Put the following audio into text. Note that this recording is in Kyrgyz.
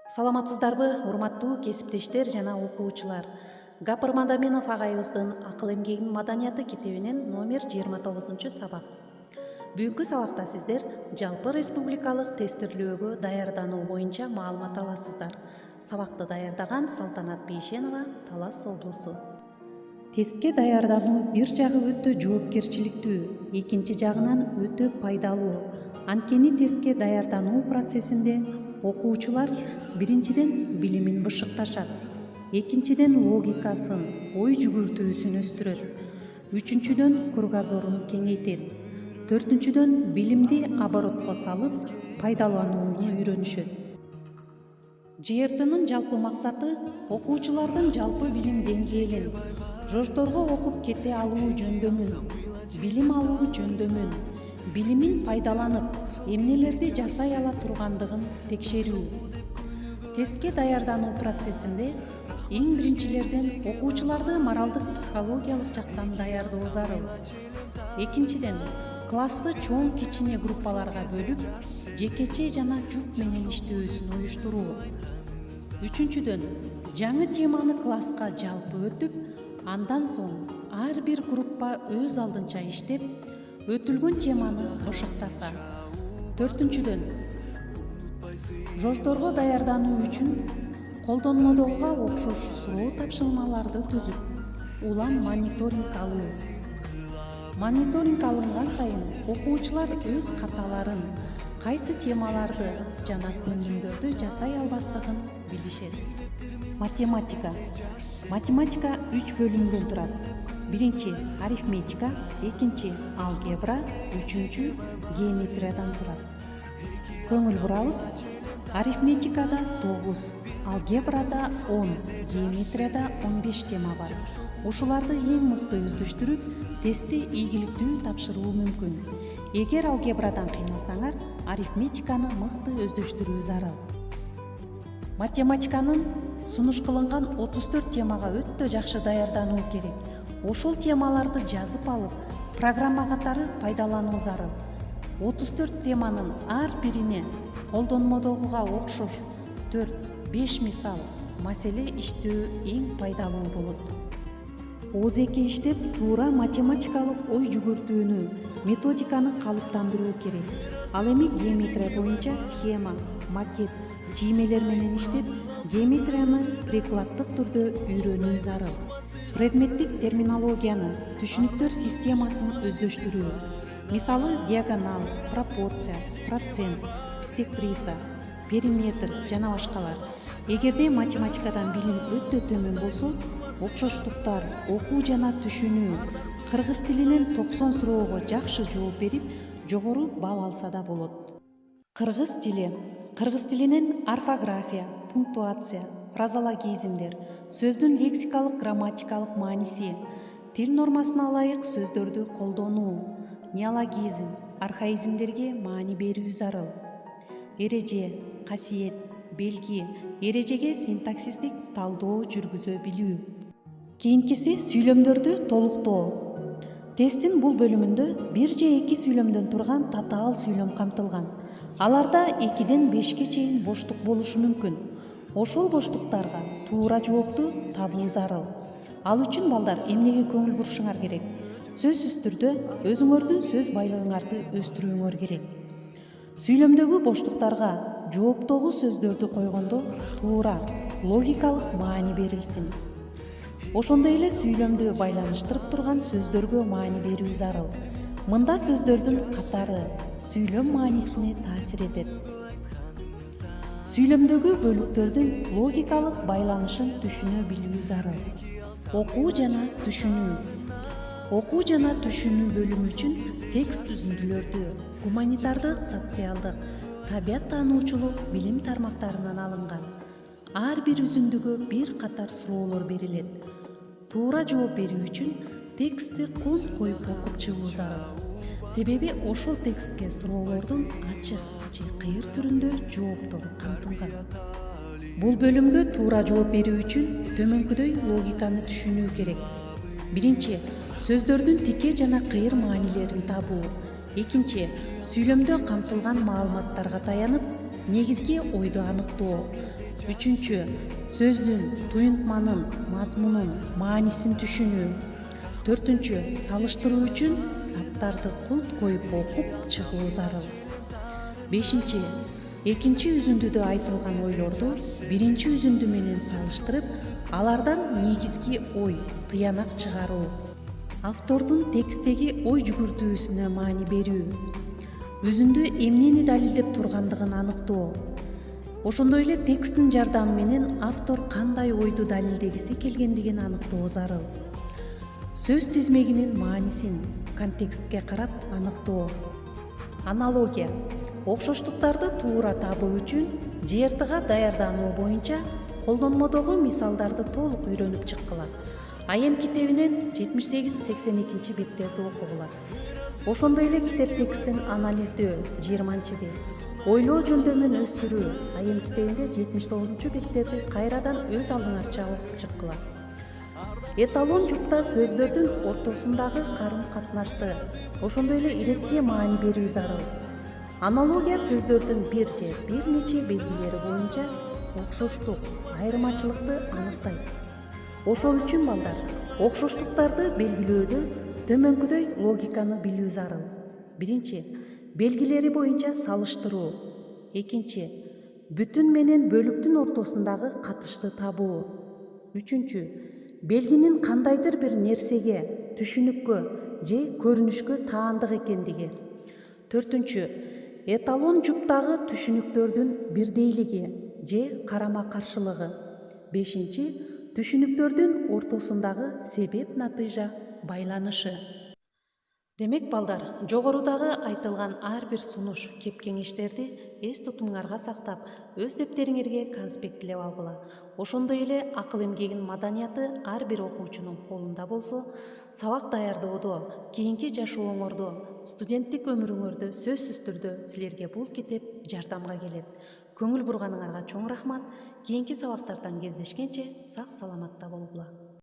Саламатсыздарбы, урматтуу кесиптештер жана окуучулар. Гапыр Мадаминов агайыбыздын акыл эмгегинин маданияты китебинен номер 29 сабак. Бүгүнкү сабакта сиздер жалпы республикалык тестирлөөгө даярдануу боюнча маалымат аласыздар. Сабакты даярдаган Салтанат Бейшенова, Талас облусу. Тестке даярдануу бир жагы өтө жоопкерчиликтүү, экинчи жагынан өтө пайдалуу. Анткени тестке даярдануу процессинде окуучулар биринчиден билимин бышыкташат, экинчиден логикасын, ой жүгүртүүсүн өстүрөт, үчүнчүдөн кругозорун кеңейтет, төртүнчүдөн билимди оборотко салып пайдаланууну үйрөнүшөт. ЖРТнын жалпы максаты окуучулардын жалпы билим деңгээлин, жошторго окуп кете алуу жөндөмүн, билим алуу жөндөмүн, билимин пайдаланып, эмнелерди жасай ала тургандыгын текшерүү. Тестке даярдануу процессинде эң биринчилерден окуучуларды моралдык психологиялык жактан даярдоо зарыл. Экинчиден, классты чоң кичине группаларга бөлүп, жекече жана жуп менен иштөөсүн уюштуруу. Үчүнчүдөн, жаңы теманы класска жалпы өтүп, андан соң ар бир группа өз алдынча иштеп, өтүлгөн теманы бышыктаса. Төртүнчүдөн, жошторго даярдануу үчүн колдонмодогуга окшош суроо тапшырмаларды түзүп, улам мониторинг алуу. Мониторинг алынган сайын окуучулар өз каталарын, кайсы темаларды жана көндүмдөрдү жасай албастыгын билишет. Математика. Математика 3 бөлүмдөн турат. Биринчи арифметика, экинчи алгебра, үчүнчү геометриядан турат. Көңүл бурабыз, арифметикада 9, алгебрада 10, геометрияда 15 тема бар. Ушуларды эң мыкты өздөштүрүп, тестти ийгиликтүү тапшыруу мүмкүн. Эгер алгебрадан кыйналсаңар, арифметиканы мыкты өздөштүрүү зарыл. Математиканын сунуш кылынган 34 темага өтө жакшы даярдануу керек. Ошол темаларды жазып алып, программа катары пайдалануу зарыл. 34 теманын ар бирине колдонмодогуга окшош 4-5 мисал, маселе иштөө эң пайдалуу болот. Ооз-эки иштеп, туура математикалык ой жүгүртүүнү, методиканы калыптандыруу керек. Ал эми геометрия боюнча схема, макет, чиймелер менен иштеп, геометрияны прикладдык түрдө үйрөнүү зарыл. Предметтик терминологияны, түшүнүктөр системасын өздөштүрүү. Мисалы диагонал, пропорция, процент, биссектриса, периметр жана башкалар. Эгерде математикадан билим өтө төмөн болсо, окшоштуктар, окуу жана түшүнүү, кыргыз тилинен 90 суроого жакшы жооп берип, жогору балл алса да болот. Кыргыз тили. Кыргыз тилинен орфография, пунктуация, фразологизмдер, сөздүн лексикалык грамматикалык мааниси, тил нормасына ылайык сөздөрдү колдонуу, неологизм, архаизмдерге маани берүү зарыл. Эреже, касиет, белги, эрежеге синтаксистик талдоо жүргүзө билүү. Кийинкиси сүйлөмдөрдү толуктоо. Тесттин бул бөлүмүндө 1 же 2 сүйлөмдөн турган татаал сүйлөм камтылган. Аларда 2-ден 5-ке чейин боштук болушу мүмкүн. Ошол боштуктарга туура жоопту табуу зарыл. Ал үчүн балдар эмнеге көңүл бурушуңар керек? Сөзсүз түрдө өзүңөрдүн сөз байлыгыңарды өстүрүүңөр керек. Сүйлөмдөгү боштуктарга жооптогу сөздөрдү койгондо туура, логикалык маани берилсин. Ошондой эле сүйлөмдү байланыштырып турган сөздөргө маани берүү зарыл. Мында сөздөрдүн катары сүйлөм маанисине таасир этет. Сүйлөмдөгү бөлүктөрдүн логикалык байланышын түшүнө билүү зарыл. Окуу жана түшүнүү. Окуу жана түшүнүү бөлүмү үчүн текст үзүндүлөрдү гуманитардык, социалдык, табият таануучулук билим тармактарынан алынган. Ар бир үзүндүгө бир катар суроолор берилет. Туура жооп берүү үчүн текстти кол коюп окуп чыгуу зарыл. Себеби ошол текстке суроолордун ачык же кыйыр түрүндө жооптору камтылган. Бул бөлүмгө туура жооп берүү үчүн төмөнкүдөй логиканы түшүнүү керек. Биринчи, сөздөрдүн тике жана кыйыр маанилерин табуу. Экинчи, сүйлөмдө камтылган маалыматтарга таянып, негизги ойду аныктоо. Үчүнчү, сөздүн туюнтманын, мазмунун, маанисин түшүнүү. Төртүнчү, салыштыруу үчүн саптарды култ коюп окуп чыгуу зарыл. Бешинчи, экинчи үзүндүдө айтылган ойлорду биринчи үзүндү менен салыштырып, алардан негизги ой, тыянак чыгаруу. Автордун тексттеги ой жүгүртүүсүнө маани берүү. Үзүндү эмнени далилдеп тургандыгын аныктоо. Ошондой эле тексттин жардамы менен автор кандай ойду далилдегиси келгендигин аныктоо зарыл. Сөз тизмегинин маанисин контекстке карап аныктоо. Аналогия. Окшоштуктарды туура табуу үчүн ЖРТга даярдануу боюнча колдонмодогу мисалдарды толук үйрөнүп чыккыла. Айем китебинен 78-82 беттерди окугула. Ошондой эле китеп текстин анализдөө 20 бет. Ойлоо жөндөмүн өстүрүү Айем китебинде 79 беттерди кайрадан өз алдыңарча окуп чыккыла. Эталон жупта сөздөрдүн ортосундагы карым-катнашты, ошондой эле иретке маани берүү зарыл. Аналогия сөздөрдүн бир же бир нече белгилери боюнча окшоштук, айырмачылыкты аныктайт. Ошол үчүн балдар, окшоштуктарды белгилөөдө төмөнкүдөй логиканы билүү зарыл. Биринчи, белгилери боюнча салыштыруу. Экинчи, бүтүн менен бөлүктүн ортосундагы катышты табуу. Үчүнчү, белгинин кандайдыр бир нерсеге, түшүнүккө же көрүнүшкө таандык экендиги. Төртүнчү, эталон жуптагы түшүнүктөрдүн бирдейлиги же карама-каршылыгы. Бешинчи, түшүнүктөрдүн ортосундагы себеп-натыйжа байланышы. Демек балдар, жогорудагы айтылган ар бир сунуш, кеп-кеңештерди эс тутумуңарга сактап, өз дептериңерге конспекттелеп алгыла. Ошондой эле акыл эмгегин маданияты ар бир окуучунун колунда болсо, сабак даярдоодо, кийинки жашооңордо, студенттик өмүрүңөрдө сөзсүз түрдө силерге бул китеп жардамга келет. Көңүл бурганыңарга чоң рахмат. Кийинки сабактардан кездешкенче сак саламатта болгула.